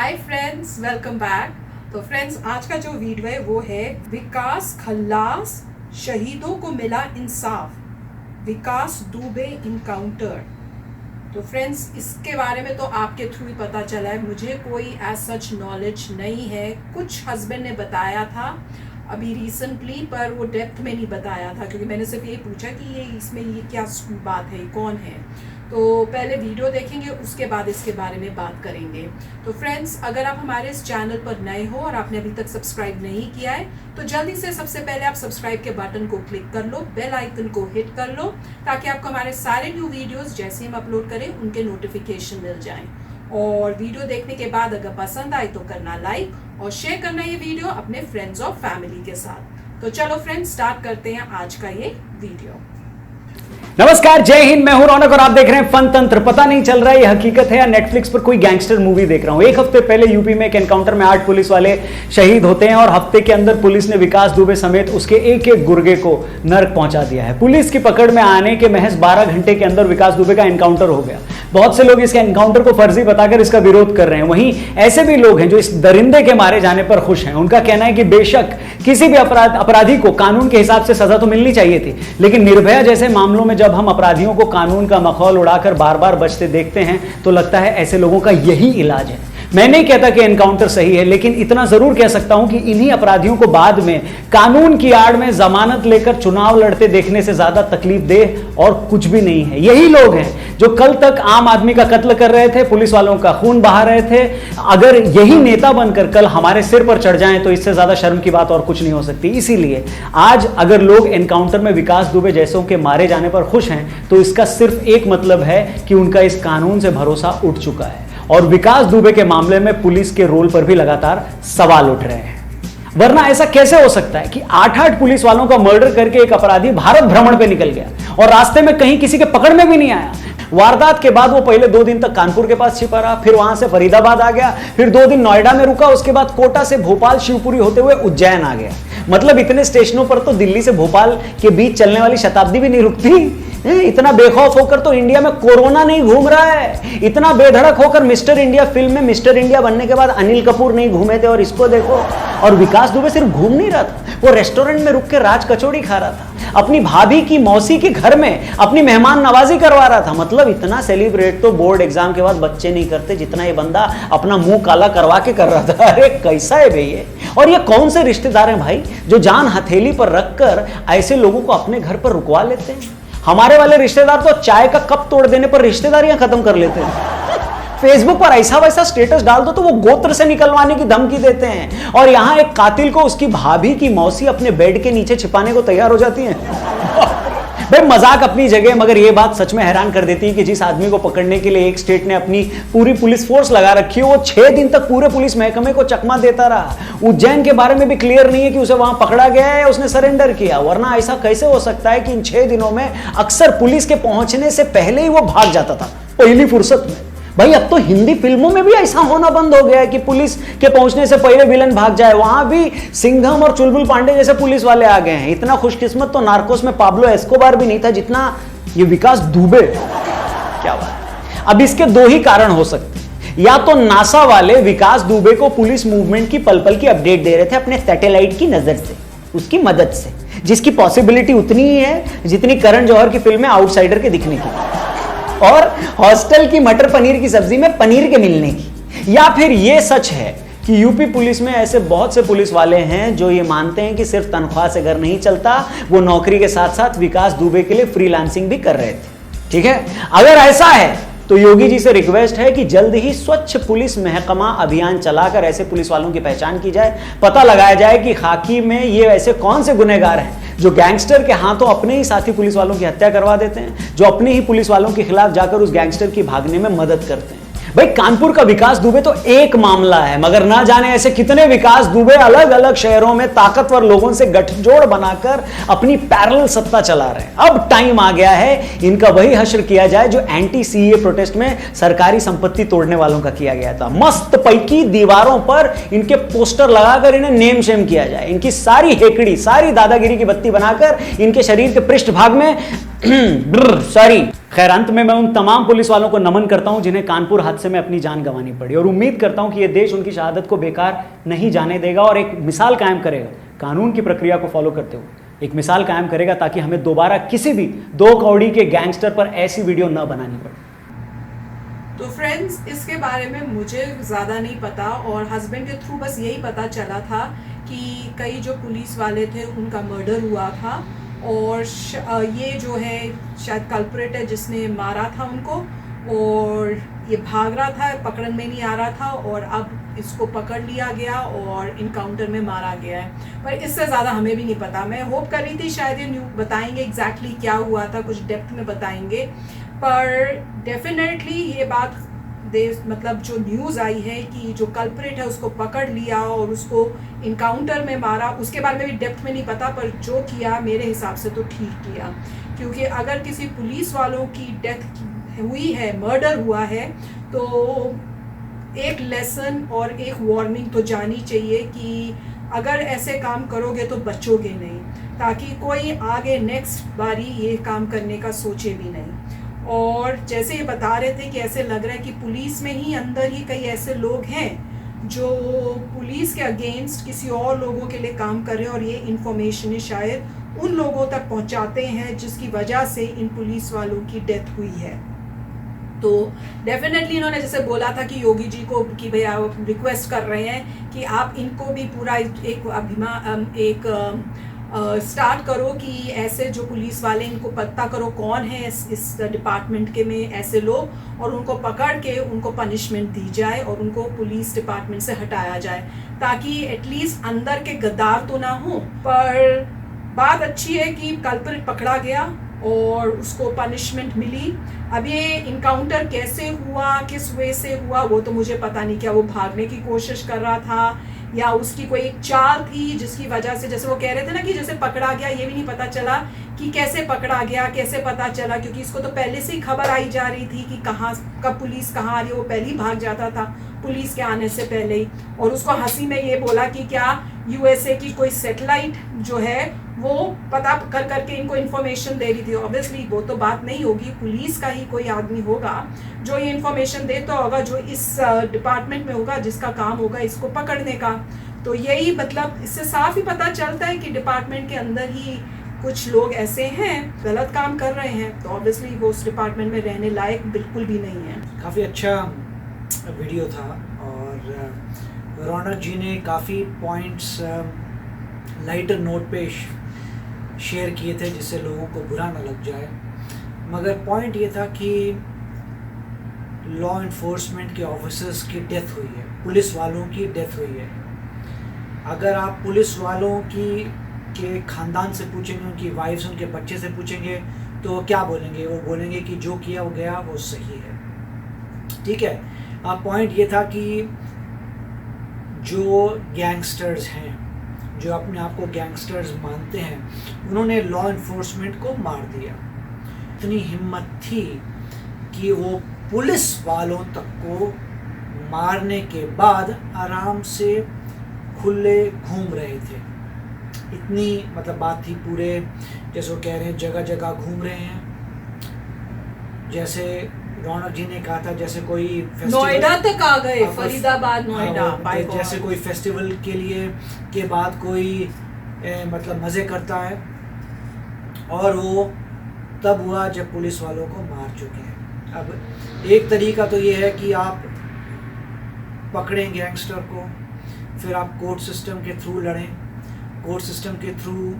Hi friends, welcome back. तो friends, आज का जो वीडियो है वो है विकास खल्लास, शहीदों को मिला इंसाफ, विकास दुबे इनकाउंटर। तो फ्रेंड्स, इसके बारे में तो आपके थ्रू ही पता चला है, मुझे कोई एज सच नॉलेज नहीं है। कुछ हस्बैंड ने बताया था अभी रिसेंटली, पर वो डेप्थ में नहीं बताया था, क्योंकि मैंने सिर्फ ये पूछा कि ये इसमें ये क्या बात है, कौन है। तो पहले वीडियो देखेंगे, उसके बाद इसके बारे में बात करेंगे। तो फ्रेंड्स, अगर आप हमारे इस चैनल पर नए हो और आपने अभी तक सब्सक्राइब नहीं किया है तो जल्दी से सबसे पहले आप सब्सक्राइब के बटन को क्लिक कर लो, बेल आइकन को हिट कर लो, ताकि आपको हमारे सारे न्यू वीडियोस जैसे हम अपलोड करें उनके नोटिफिकेशन मिल जाएं। और वीडियो देखने के बाद अगर पसंद आए तो करना लाइक और शेयर करना ये वीडियो अपने फ्रेंड्स और फैमिली के साथ। तो चलो फ्रेंड्स, स्टार्ट करते हैं आज का ये वीडियो। नमस्कार, जय हिंद। मैं हूं रौनक और आप देख रहे हैं फन तंत्र। पता नहीं चल रहा है ये हकीकत है या नेटफ्लिक्स पर कोई गैंगस्टर मूवी देख रहा हूं। एक हफ्ते पहले यूपी में एक एनकाउंटर में 8 पुलिस वाले शहीद होते हैं और हफ्ते के अंदर पुलिस ने विकास दुबे समेत उसके एक एक गुर्गे को नर्क पहुंचा दिया है। पुलिस की पकड़ में आने के महज 12 घंटे के अंदर विकास दुबे का एनकाउंटर हो गया। बहुत से लोग इसके एनकाउंटर को फर्जी बताकर इसका विरोध कर रहे हैं। वहीं ऐसे भी लोग हैं जो इस दरिंदे के मारे जाने पर खुश हैं। उनका कहना है कि बेशक किसी भी अपराधी को कानून के हिसाब से सजा तो मिलनी चाहिए थी, लेकिन निर्भया जैसे मामलों में जब हम अपराधियों को कानून का मखौल उड़ाकर बार बार बचते देखते हैं तो लगता है ऐसे लोगों का यही इलाज है। मैं नहीं कहता कि एनकाउंटर सही है, लेकिन इतना जरूर कह सकता हूं कि इन्हीं अपराधियों को बाद में कानून की आड़ में जमानत लेकर चुनाव लड़ते देखने से ज्यादा तकलीफ दे और कुछ भी नहीं है। यही लोग हैं जो कल तक आम आदमी का कत्ल कर रहे थे, पुलिस वालों का खून बहा रहे थे। अगर यही नेता बनकर कल हमारे सिर पर चढ़ जाएं तो इससे ज्यादा शर्म की बात और कुछ नहीं हो सकती। इसीलिए आज अगर लोग एनकाउंटर में विकास दुबे जैसों के मारे जाने पर खुश हैं तो इसका सिर्फ एक मतलब है कि उनका इस कानून से भरोसा उठ चुका है और विकास दुबे के मामले में पुलिस के रोल पर भी लगातार सवाल उठ रहे हैं। वरना ऐसा कैसे हो सकता है कि 8-8 पुलिस वालों का मर्डर करके एक अपराधी भारत भ्रमण पे निकल गया और रास्ते में कहीं किसी के पकड़ में भी नहीं आया। वारदात के बाद वो पहले 2 दिन तक कानपुर के पास छिपा रहा, फिर वहां से फरीदाबाद आ गया, फिर 2 दिन नोएडा में रुका, उसके बाद कोटा से भोपाल शिवपुरी होते हुए उज्जैन आ गया। मतलब इतने स्टेशनों पर तो दिल्ली से भोपाल के बीच चलने वाली शताब्दी भी नहीं रुकती। इतना बेखौफ होकर तो इंडिया में कोरोना नहीं घूम रहा है। इतना बेधड़क होकर मिस्टर इंडिया फिल्म में मिस्टर इंडिया बनने के बाद अनिल कपूर नहीं घूमे थे, और इसको देखो। और विकास दुबे सिर्फ घूम नहीं रहा था, वो रेस्टोरेंट में रुक के राज कचौड़ी खा रहा था, अपनी भाभी की मौसी के घर में अपनी मेहमान नवाजी करवा रहा था। मतलब इतना सेलिब्रेट तो बोर्ड एग्जाम के बाद बच्चे नहीं करते जितना ये बंदा अपना मुंह काला करवा के कर रहा था। अरे कैसा है भैया! और ये कौन से रिश्तेदार हैं भाई जो जान हथेली पर रखकर ऐसे लोगों को अपने घर पर रुकवा लेते हैं? हमारे वाले रिश्तेदार तो चाय का कप तोड़ देने पर रिश्तेदारियां खत्म कर लेते हैं। फेसबुक पर ऐसा वैसा स्टेटस डाल दो तो वो गोत्र से निकलवाने की धमकी देते हैं, और यहां एक कातिल को उसकी भाभी की मौसी अपने बेड के नीचे छिपाने को तैयार हो जाती है। भाई मजाक अपनी जगह, मगर यह बात सच में हैरान कर देती है कि जिस आदमी को पकड़ने के लिए एक स्टेट ने अपनी पूरी पुलिस फोर्स लगा रखी है, वो 6 दिन तक पूरे पुलिस महकमे को चकमा देता रहा। उज्जैन के बारे में भी क्लियर नहीं है कि उसे वहां पकड़ा गया है या उसने सरेंडर किया। वरना ऐसा कैसे हो सकता है कि इन 6 दिनों में अक्सर पुलिस के पहुंचने से पहले ही वो भाग जाता था पहली फुर्सत में। भाई अब तो हिंदी फिल्मों में भी ऐसा होना बंद हो गया है कि पुलिस के पहुंचने से पहले विलन भाग जाए। वहां भी सिंघम और चुलबुल पांडे जैसे पुलिस वाले आ गए हैं। इतना खुशकिस्मत तो नार्कोस में पाब्लो एस्कोबार भी नहीं था जितना ये विकास दुबे। क्या बात! अब इसके 2 ही कारण हो सकते हैं। या तो नासा वाले विकास दुबे को पुलिस मूवमेंट की पल पल की अपडेट दे रहे थे अपने सैटेलाइट की नजर से, उसकी मदद से, जिसकी पॉसिबिलिटी उतनी ही है जितनी करण जौहर की फिल्म में आउटसाइडर के दिखने की, और हॉस्टल की मटर पनीर की सब्जी में पनीर के मिलने की। या फिर यह सच है कि यूपी पुलिस में ऐसे बहुत से पुलिस वाले हैं जो ये मानते हैं कि सिर्फ तनख्वाह से घर नहीं चलता, वो नौकरी के साथ साथ विकास दुबे के लिए फ्रीलांसिंग भी कर रहे थे। ठीक है, अगर ऐसा है तो योगी जी से रिक्वेस्ट है कि जल्द ही स्वच्छ पुलिस महकमा अभियान चलाकर ऐसे पुलिस वालों की पहचान की जाए, पता लगाया जाए कि खाकी में ये ऐसे कौन से गुनहगार हैं जो गैंगस्टर के हाथों अपने ही साथी पुलिस वालों की हत्या करवा देते हैं, जो अपने ही पुलिस वालों के खिलाफ जाकर उस गैंगस्टर की भागने में मदद करते हैं। भाई कानपुर का विकास दुबे तो एक मामला है, मगर ना जाने ऐसे कितने विकास दुबे अलग अलग शहरों में ताकतवर लोगों से गठजोड़ बनाकर अपनी पैरेलल सत्ता चला रहे हैं। अब टाइम आ गया है इनका वही हश्र किया जाए जो एंटी सीए प्रोटेस्ट में सरकारी संपत्ति तोड़ने वालों का किया गया था। मस्त पैकी दीवारों पर इनके पोस्टर लगाकर इन्हें नेम शेम किया जाए, इनकी सारी हेकड़ी, सारी दादागिरी की बत्ती बनाकर इनके शरीर के पृष्ठभाग में खैर, अंत में मैं उन तमाम पुलिस वालों को नमन करता हूं जिन्हें कानपुर हादसे में अपनी जान गंवानी पड़ी, और उम्मीद करता हूं कि यह देश उनकी शहादत को बेकार नहीं जाने देगा और एक मिसाल कायम करेगा, कानून की प्रक्रिया को फॉलो करते हुए एक मिसाल कायम करेगा, ताकि हमें दोबारा किसी भी 2 कौड़ी के गैंगस्टर पर ऐसी वीडियो न बनानी पड़े। तो फ्रेंड्स, इसके बारे में मुझे ज़्यादा नहीं पता, और हस्बैंड के थ्रू बस यही पता चला था कि कई जो पुलिस वाले थे उनका मर्डर हुआ था, और ये जो है शायद कल्प्रेट है जिसने मारा था उनको, और ये भाग रहा था, पकड़न में नहीं आ रहा था, और अब इसको पकड़ लिया गया और इनकाउंटर में मारा गया है। पर इससे ज़्यादा हमें भी नहीं पता। मैं होप कर रही थी शायद ये बताएंगे एग्जैक्टली क्या हुआ था, कुछ डेप्थ में बताएंगे, पर डेफिनेटली ये बात मतलब जो न्यूज़ आई है कि जो कल्प्रेट है उसको पकड़ लिया और उसको इनकाउंटर में मारा, उसके बारे में भी डेप्थ में नहीं पता, पर जो किया मेरे हिसाब से तो ठीक किया, क्योंकि अगर किसी पुलिस वालों की डेथ हुई है, मर्डर हुआ है, तो एक लेसन और एक वार्निंग तो जानी चाहिए कि अगर ऐसे काम करोगे तो बचोगे नहीं, ताकि कोई आगे नेक्स्ट बारी ये काम करने का सोचे भी नहीं। और जैसे ये बता रहे थे कि ऐसे लग रहा है कि पुलिस में ही अंदर ही कई ऐसे लोग हैं जो पुलिस के अगेंस्ट किसी और लोगों के लिए काम कर रहे हैं, और ये इन्फॉर्मेशन शायद उन लोगों तक पहुंचाते हैं जिसकी वजह से इन पुलिस वालों की डेथ हुई है। तो डेफिनेटली इन्होंने जैसे बोला था कि योगी जी को कि भैया रिक्वेस्ट कर रहे हैं कि आप इनको भी पूरा एक स्टार्ट करो कि ऐसे जो पुलिस वाले, इनको पता करो कौन है इस डिपार्टमेंट के में ऐसे लोग, और उनको पकड़ के उनको पनिशमेंट दी जाए और उनको पुलिस डिपार्टमेंट से हटाया जाए, ताकि एटलीस्ट अंदर के गद्दार तो ना हो। पर बात अच्छी है कि कल्प्रिट पकड़ा गया और उसको पनिशमेंट मिली। अब ये इनकाउंटर कैसे हुआ, किस वे से हुआ, वो तो मुझे पता नहीं। क्या वो भागने की कोशिश कर रहा था या उसकी कोई एक चाल थी जिसकी वजह से, जैसे वो कह रहे थे ना कि जैसे पकड़ा गया, ये भी नहीं पता चला कि कैसे पकड़ा गया, कैसे पता चला, क्योंकि इसको तो पहले से ही खबर आई जा रही थी कि कहाँ कब पुलिस कहाँ आ रही है। वो पहले ही भाग जाता था पुलिस के आने से पहले ही, और उसको हंसी में ये बोला कि क्या यूएसए की कोई सैटेलाइट जो है वो पता कर करके इनको इन्फॉर्मेशन दे रही थी। ऑब्वियसली वो तो बात नहीं होगी, पुलिस का ही कोई आदमी होगा जो ये इन्फॉर्मेशन देता होगा, जो इस डिपार्टमेंट में होगा, जिसका काम होगा इसको पकड़ने का। तो यही मतलब इससे साफ ही पता चलता है कि डिपार्टमेंट के अंदर ही कुछ लोग ऐसे हैं गलत काम कर रहे हैं, तो ऑब्वियसली वो उस डिपार्टमेंट में रहने लायक बिल्कुल भी नहीं है। काफ़ी अच्छा वीडियो था, और रौनक जी ने काफ़ी पॉइंट्स लाइटर नोट पे शेयर किए थे जिससे लोगों को बुरा ना लग जाए। मगर पॉइंट ये था कि लॉ इन्फोर्समेंट के ऑफिसर्स की डेथ हुई है, पुलिस वालों की डेथ हुई है। अगर आप पुलिस वालों के ख़ानदान से पूछेंगे, उनकी वाइफ्स, उनके बच्चे से पूछेंगे, तो क्या बोलेंगे? वो बोलेंगे कि जो किया वो गया, वो सही है। ठीक है। अब पॉइंट ये था कि जो गैंगस्टर्स हैं, जो अपने आप को गैंगस्टर्स मानते हैं, उन्होंने लॉ इन्फोर्समेंट को मार दिया। इतनी हिम्मत थी कि वो पुलिस वालों तक को मारने के बाद आराम से खुले घूम रहे थे। इतनी मतलब बात थी, पूरे जैसे वो कह रहे हैं जगह जगह घूम रहे हैं। जैसे रौनक जी ने कहा था जैसे कोई नोएडा तक आ गए, फरीदाबाद, नोएडा, जैसे कोई फेस्टिवल के लिए के बाद कोई मतलब मज़े करता है, और वो तब हुआ जब पुलिस वालों को मार चुके हैं। अब एक तरीका तो ये है कि आप पकड़ें गैंगस्टर को, फिर आप कोर्ट सिस्टम के थ्रू लड़ें, कोर्ट सिस्टम के थ्रू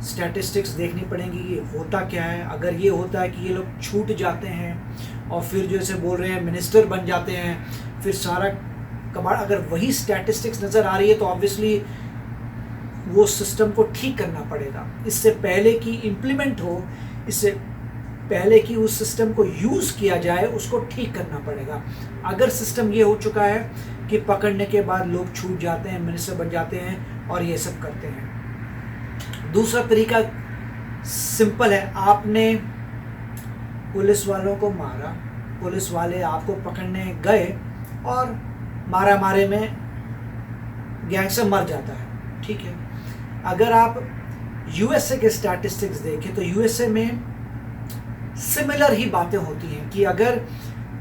स्टैटिस्टिक्स देखनी पड़ेंगी कि होता क्या है। अगर ये होता है कि ये लोग छूट जाते हैं और फिर जैसे बोल रहे हैं मिनिस्टर बन जाते हैं, फिर सारा कबाड़, अगर वही स्टैटिस्टिक्स नज़र आ रही है तो ऑब्वियसली वो सिस्टम को ठीक करना पड़ेगा। इससे पहले कि इम्प्लीमेंट हो, इससे पहले कि उस सिस्टम को यूज़ किया जाए, उसको ठीक करना पड़ेगा। अगर सिस्टम ये हो चुका है कि पकड़ने के बाद लोग छूट जाते हैं, मिनिस्टर बन जाते हैं और ये सब करते हैं। दूसरा तरीका सिंपल है, आपने पुलिस वालों को मारा, पुलिस वाले आपको पकड़ने गए और मारा मारे में गैंगस्टर मर जाता है। ठीक है। अगर आप यूएसए के स्टैटिस्टिक्स देखें तो यूएसए में सिमिलर ही बातें होती हैं कि अगर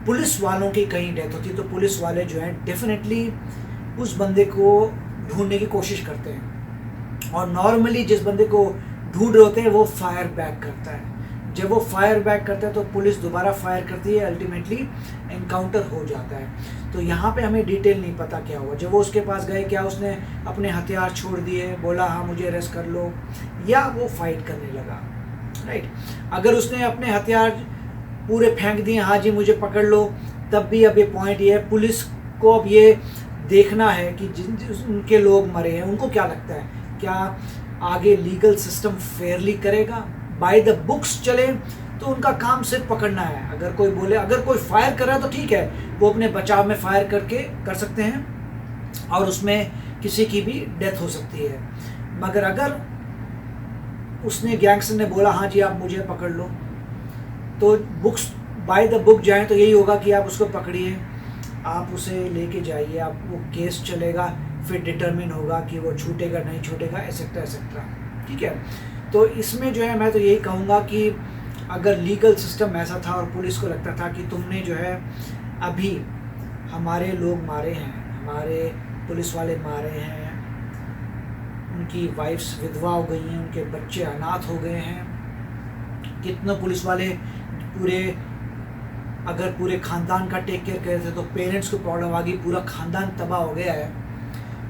पुलिस वालों की कहीं डेथ होती है तो पुलिस वाले जो हैं डेफिनेटली उस बंदे को ढूंढने की कोशिश करते हैं, और नॉर्मली जिस बंदे को ढूंढ रहे होते हैं वो फायर बैक करता है। जब वो फायर बैक करता है तो पुलिस दोबारा फायर करती है, अल्टीमेटली एनकाउंटर हो जाता है। तो यहाँ पे हमें डिटेल नहीं पता क्या हुआ। जब वो उसके पास गए, क्या उसने अपने हथियार छोड़ दिए, बोला हाँ मुझे अरेस्ट कर लो, या वो फाइट करने लगा, राइट। अगर उसने अपने हथियार पूरे फेंक दिए, हाँ जी मुझे पकड़ लो, तब भी अब ये पॉइंट ये है, पुलिस को अब ये देखना है कि जिन उनके लोग मरे हैं उनको क्या लगता है, क्या आगे लीगल सिस्टम फेयरली करेगा, बाय द बुक्स चले, तो उनका काम सिर्फ पकड़ना है। अगर कोई बोले, अगर कोई फायर कर रहा है तो ठीक है, वो अपने बचाव में फायर करके कर सकते हैं और उसमें किसी की भी डेथ हो सकती है। मगर अगर उसने गैंगस्टर ने बोला हाँ जी आप मुझे पकड़ लो, तो बुक्स बाय द बुक जाएं तो यही होगा कि आप उसको पकड़िए, आप उसे लेके जाइए, आप वो केस चलेगा, फिर डिटरमिन होगा कि वो छूटेगा नहीं छूटेगा, एसेट्रा एसेट्रा, ठीक है। तो इसमें जो है मैं तो यही कहूँगा कि अगर लीगल सिस्टम ऐसा था और पुलिस को लगता था कि तुमने जो है अभी हमारे लोग मारे हैं, हमारे पुलिस वाले मारे हैं, उनकी वाइफ्स विधवा हो गई हैं, उनके बच्चे अनाथ हो गए हैं, कितने पुलिस वाले अगर पूरे ख़ानदान का टेक केयर कर रहे थे तो पेरेंट्स को प्रॉब्लम आ गई, पूरा ख़ानदान तबाह हो गया है।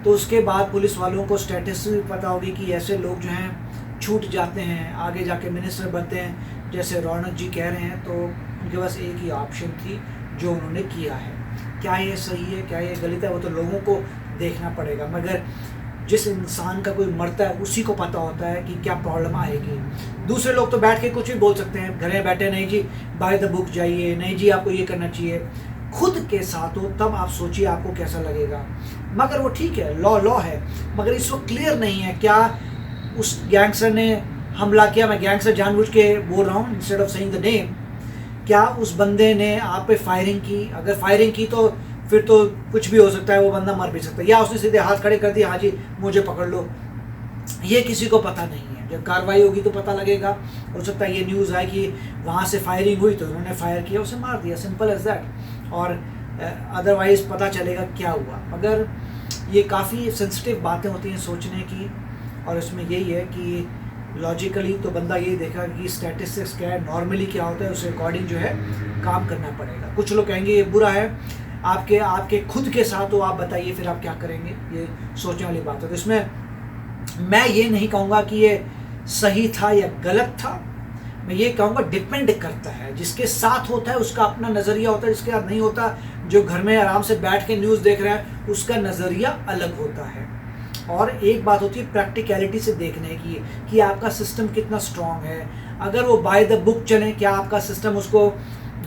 तो उसके बाद पुलिस वालों को स्टेटस भी पता होगी कि ऐसे लोग जो हैं छूट जाते हैं, आगे जाके मिनिस्टर बनते हैं, जैसे रौनक जी कह रहे हैं। तो उनके पास एक ही ऑप्शन थी जो उन्होंने किया है। क्या ये सही है, क्या ये गलत है, वो तो लोगों को देखना पड़ेगा। मगर जिस इंसान का कोई मरता है उसी को पता होता है कि क्या प्रॉब्लम आएगी। दूसरे लोग तो बैठ के कुछ भी बोल सकते हैं, घर में बैठे नहीं जी बाय द बुक जाइए, नहीं जी आपको ये करना चाहिए। खुद के साथ हो तब आप सोचिए आपको कैसा लगेगा। मगर वो ठीक है, लॉ है, मगर इस वक्त क्लियर नहीं है क्या उस गैंगस्टर ने हमला किया। मैं गैंगस्टर जानबूझ के बोल रहा हूँ instead of saying the name. क्या उस बंदे ने आप पे फायरिंग की? अगर फायरिंग की तो फिर तो कुछ भी हो सकता है, वो बंदा मर भी सकता है, या उसने सीधे हाथ खड़े कर दिए हाँ जी मुझे पकड़ लो। ये किसी को पता नहीं है। जब कार्रवाई होगी तो पता लगेगा। हो सकता है ये न्यूज़ आए कि वहाँ से फायरिंग हुई तो उन्होंने फायर किया, उसे मार दिया, सिंपल एज दैट। और अदरवाइज़ पता चलेगा क्या हुआ। मगर ये काफ़ी सेंसिटिव बातें होती हैं सोचने की, और इसमें यही है कि लॉजिकली तो बंदा यही देखा कि स्टैटिस्टिक्स क्या है, नॉर्मली क्या होता है, उस अकॉर्डिंग जो है काम करना पड़ेगा। कुछ लोग कहेंगे ये बुरा है, आपके खुद के साथ हो, आप बताइए फिर आप क्या करेंगे, ये सोचने वाली बात है। तो इसमें मैं ये नहीं कहूँगा कि ये सही था या गलत था, मैं ये कहूँगा डिपेंड करता है। जिसके साथ होता है उसका अपना नज़रिया होता है, जिसके साथ नहीं होता, जो घर में आराम से बैठ के न्यूज़ देख रहा है, उसका नज़रिया अलग होता है। और एक बात होती है प्रैक्टिकलिटी से देखने की कि आपका सिस्टम कितना स्ट्रॉन्ग है। अगर वो बाय द बुक चलें, क्या आपका सिस्टम उसको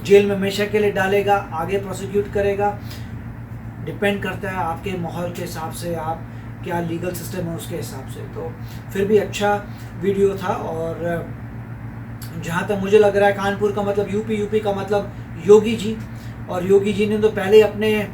जेल में हमेशा के लिए डालेगा, आगे प्रोसिक्यूट करेगा? डिपेंड करता है आपके माहौल के हिसाब से, आप क्या लीगल सिस्टम है उसके हिसाब से। तो फिर भी अच्छा वीडियो था। और जहाँ तक मुझे लग रहा है कानपुर का मतलब यूपी का मतलब योगी जी, और योगी जी ने तो पहले अपने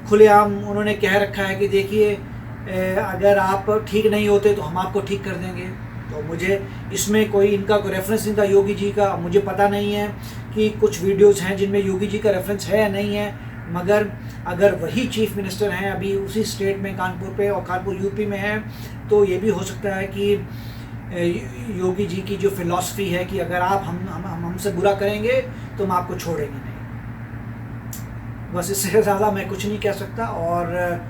खुलेआम उन्होंने कह रखा है कि देखिए अगर आप ठीक नहीं होते तो हम आपको ठीक कर देंगे। तो मुझे इसमें कोई इनका कोई रेफरेंस नहीं था योगी जी का। मुझे पता नहीं है कि कुछ वीडियोस हैं जिनमें योगी जी का रेफरेंस है या नहीं है, मगर अगर वही चीफ मिनिस्टर हैं अभी उसी स्टेट में कानपुर पे, और कानपुर यूपी में है, तो ये भी हो सकता है कि योगी जी की जो फिलॉसफी है कि अगर आप हमसे बुरा करेंगे तो हम आपको छोड़ेंगे नहीं। बस इससे ज़्यादा मैं कुछ नहीं कह सकता। और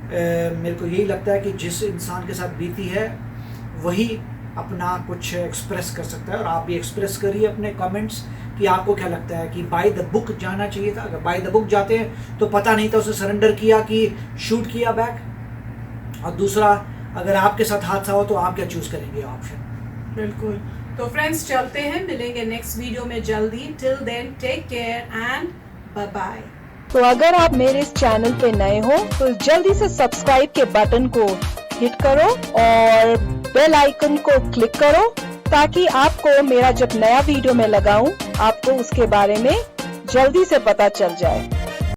मेरे को यही लगता है कि जिस इंसान के साथ बीती है वही अपना कुछ एक्सप्रेस कर सकता है। और आप भी एक्सप्रेस करिए अपने कमेंट्स कि आपको क्या लगता है कि बाय द बुक जाना चाहिए था। अगर बाय द बुक जाते हैं तो पता नहीं था उसे सरेंडर किया कि शूट किया बैक। और दूसरा, अगर आपके साथ हादसा हो तो आप क्या चूज़ करेंगे ऑप्शन? बिल्कुल। तो फ्रेंड्स चलते हैं, मिलेंगे नेक्स्ट वीडियो में जल्दी। Till then take care and bye bye. तो अगर आप मेरे इस चैनल पे नए हो तो जल्दी से सब्सक्राइब के बटन को हिट करो और बेल आइकन को क्लिक करो, ताकि आपको मेरा जब नया वीडियो मैं लगाऊं आपको उसके बारे में जल्दी से पता चल जाए।